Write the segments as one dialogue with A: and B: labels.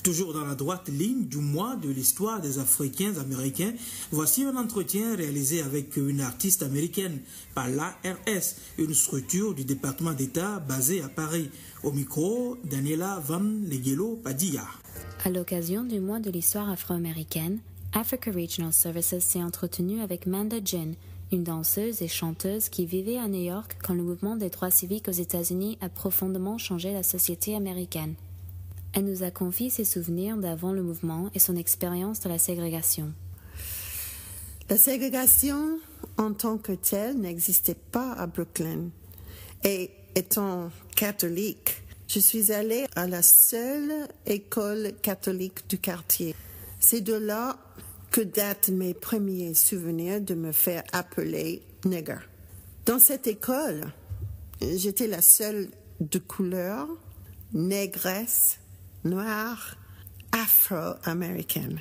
A: Toujours dans la droite ligne du mois de l'histoire des Africains américains, voici un entretien réalisé avec une artiste américaine par l'ARS, une structure du département d'État basée à Paris. Au micro, Daniela Van Legelo Padilla.
B: À l'occasion du mois de l'histoire afro-américaine, Africa Regional Services s'est entretenu avec Manda Jin, une danseuse et chanteuse qui vivait à New York quand le mouvement des droits civiques aux États-Unis a profondément changé la société américaine. Elle nous a confié ses souvenirs d'avant le mouvement et son expérience de la ségrégation.
C: La ségrégation en tant que telle n'existait pas à Brooklyn. Et étant catholique, je suis allée à la seule école catholique du quartier. C'est de là que datent mes premiers souvenirs de me faire appeler nigger. Dans cette école, j'étais la seule de couleur, négresse, noire, afro-américaine.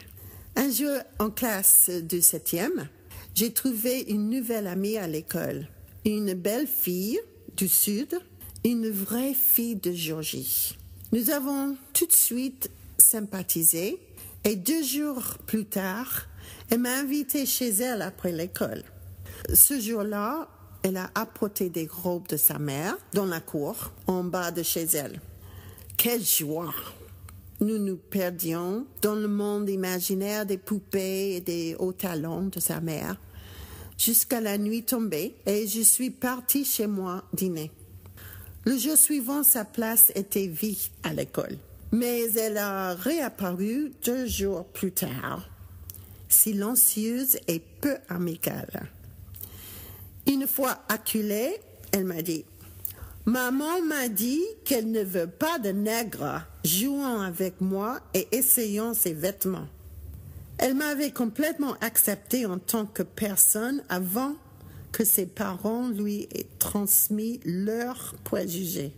C: Un jour, en classe de 7e, j'ai trouvé une nouvelle amie à l'école. Une belle fille du Sud, une vraie fille de Géorgie. Nous avons tout de suite sympathisé et 2 jours plus tard, elle m'a invitée chez elle après l'école. Ce jour-là, elle a apporté des robes de sa mère dans la cour, en bas de chez elle. Quelle joie! Nous nous perdions dans le monde imaginaire des poupées et des hauts talons de sa mère, jusqu'à la nuit tombée, et je suis partie chez moi dîner. Le jour suivant, sa place était vide à l'école, mais elle a réapparu 2 jours plus tard, silencieuse et peu amicale. Une fois acculée, elle m'a dit: maman m'a dit qu'elle ne veut pas de nègre jouant avec moi et essayant ses vêtements. Elle m'avait complètement acceptée en tant que personne avant que ses parents lui aient transmis leurs préjugés.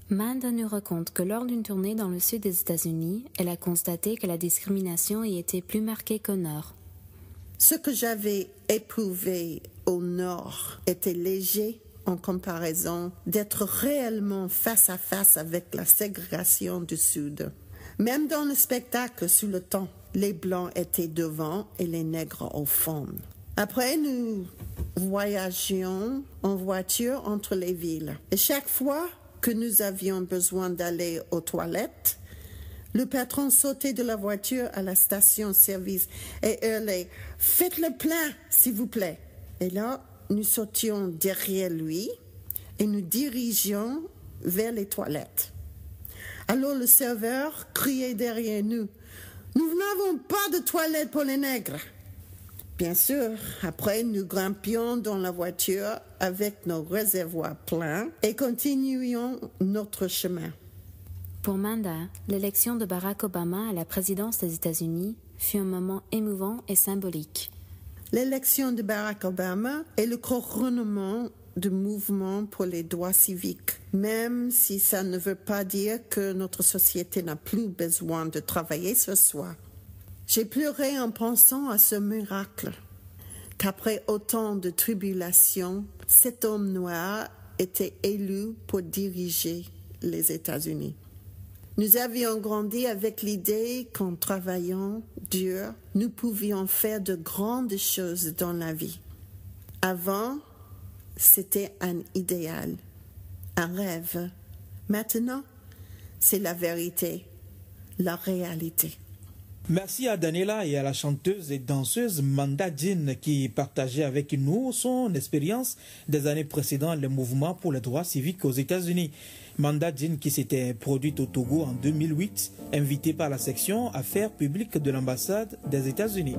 B: Manda nous raconte que lors d'une tournée dans le sud des États-Unis, elle a constaté que la discrimination y était plus marquée qu'au nord.
C: Ce que j'avais éprouvé au nord était léger en comparaison d'être réellement face à face avec la ségrégation du Sud. Même dans le spectacle sous le temps, les Blancs étaient devant et les Nègres au fond. Après, nous voyagions en voiture entre les villes. Et chaque fois que nous avions besoin d'aller aux toilettes, le patron sautait de la voiture à la station-service et hurlait « Faites le plein, s'il vous plaît !» Et là, nous sautions derrière lui et nous dirigions vers les toilettes. Alors le serveur criait derrière nous « Nous n'avons pas de toilettes pour les nègres !» Bien sûr, après nous grimpions dans la voiture avec nos réservoirs pleins et continuions notre chemin.
B: Pour Manda, l'élection de Barack Obama à la présidence des États-Unis fut un moment émouvant et symbolique.
C: L'élection de Barack Obama est le couronnement du mouvement pour les droits civiques, même si ça ne veut pas dire que notre société n'a plus besoin de travailler sur soi. J'ai pleuré en pensant à ce miracle, qu'après autant de tribulations, cet homme noir était élu pour diriger les États-Unis. Nous avions grandi avec l'idée qu'en travaillant dur, nous pouvions faire de grandes choses dans la vie. Avant, c'était un idéal, un rêve. Maintenant, c'est la vérité, la réalité.
A: Merci à Daniela et à la chanteuse et danseuse Manda Jin qui partageait avec nous son expérience des années précédant le mouvement pour les droits civiques aux États-Unis. Manda Jin qui s'était produite au Togo en 2008, invitée par la section Affaires publiques de l'ambassade des États-Unis.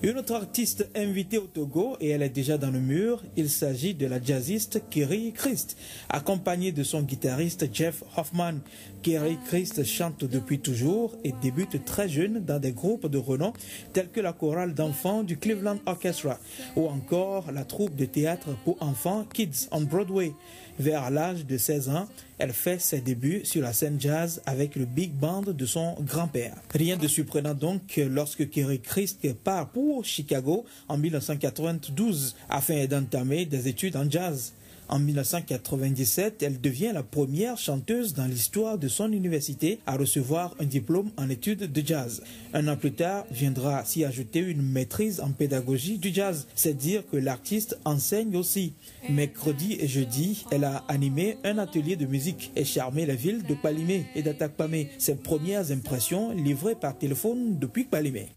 A: Une autre artiste invitée au Togo, et elle est déjà dans le mur, il s'agit de la jazziste Kerry Christ, accompagnée de son guitariste Jeff Hoffman. Kerry Christ chante depuis toujours et débute très jeune dans des groupes de renom tels que la chorale d'enfants du Cleveland Orchestra ou encore la troupe de théâtre pour enfants Kids on Broadway. Vers l'âge de 16 ans, elle fait ses débuts sur la scène jazz avec le big band de son grand-père. Rien de surprenant donc lorsque Kerry Christ part pour Chicago en 1992 afin d'entamer des études en jazz. En 1997, elle devient la première chanteuse dans l'histoire de son université à recevoir un diplôme en études de jazz. Un an plus tard, viendra s'y ajouter une maîtrise en pédagogie du jazz, c'est dire que l'artiste enseigne aussi. Mercredi et jeudi, elle a animé un atelier de musique et charmé la ville de Palimé et d'Atakpamé. Ses premières impressions livrées par téléphone depuis Palimé.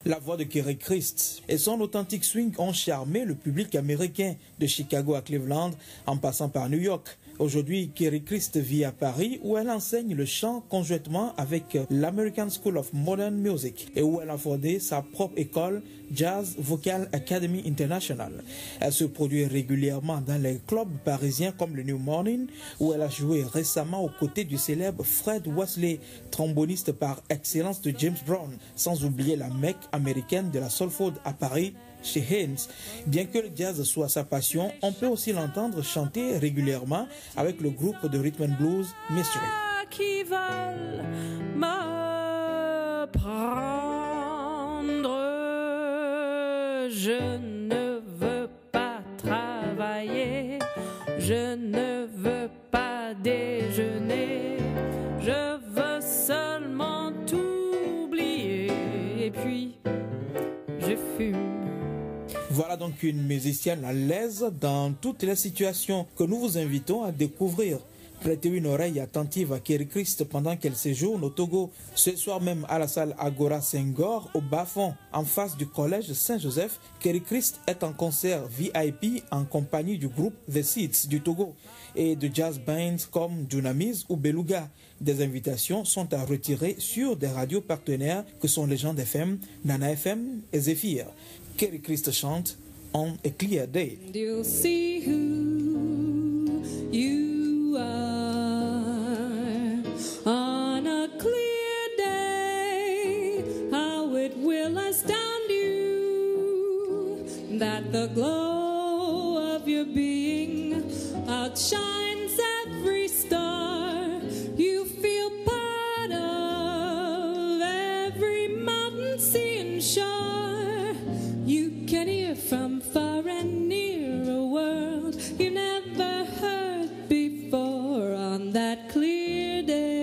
A: La voix de Kerry Christ et son authentique swing ont charmé le public américain, de Chicago à Cleveland en passant par New York. Aujourd'hui, Kerry Christ vit à Paris où elle enseigne le chant conjointement avec l'American School of Modern Music et où elle a fondé sa propre école Jazz Vocal Academy International. Elle se produit régulièrement dans les clubs parisiens comme le New Morning où elle a joué récemment aux côtés du célèbre Fred Wesley, tromboniste par excellence de James Brown, sans oublier la mecque américaine de la soul à Paris, chez Haynes. Bien que le jazz soit sa passion, on peut aussi l'entendre chanter régulièrement avec le groupe de rhythm and blues Mystery.
D: Qui veulent me prendre, je ne veux pas travailler, je ne veux pas déjeuner, je veux seulement oublier et puis je fume.
A: Voilà donc une musicienne à l'aise dans toutes les situations que nous vous invitons à découvrir. Prêtez une oreille attentive à Kerry Christ pendant qu'elle séjourne au Togo. Ce soir même à la salle Agora Senghor au Bas-Fond, en face du collège Saint-Joseph, Kerry Christ est en concert VIP en compagnie du groupe The Seeds du Togo et de jazz bands comme Dunamis ou Beluga. Des invitations sont à retirer sur des radios partenaires que sont Legend FM, Nana FM et Zephyr. Kerry Christ chante On a Clear Day.
D: You'll see who you are on a clear day. How it will astound you that the glow of your being outshines every star. You feel part of every mountain, sea and shore. You can hear from far and near a world you never heard before on that clear day.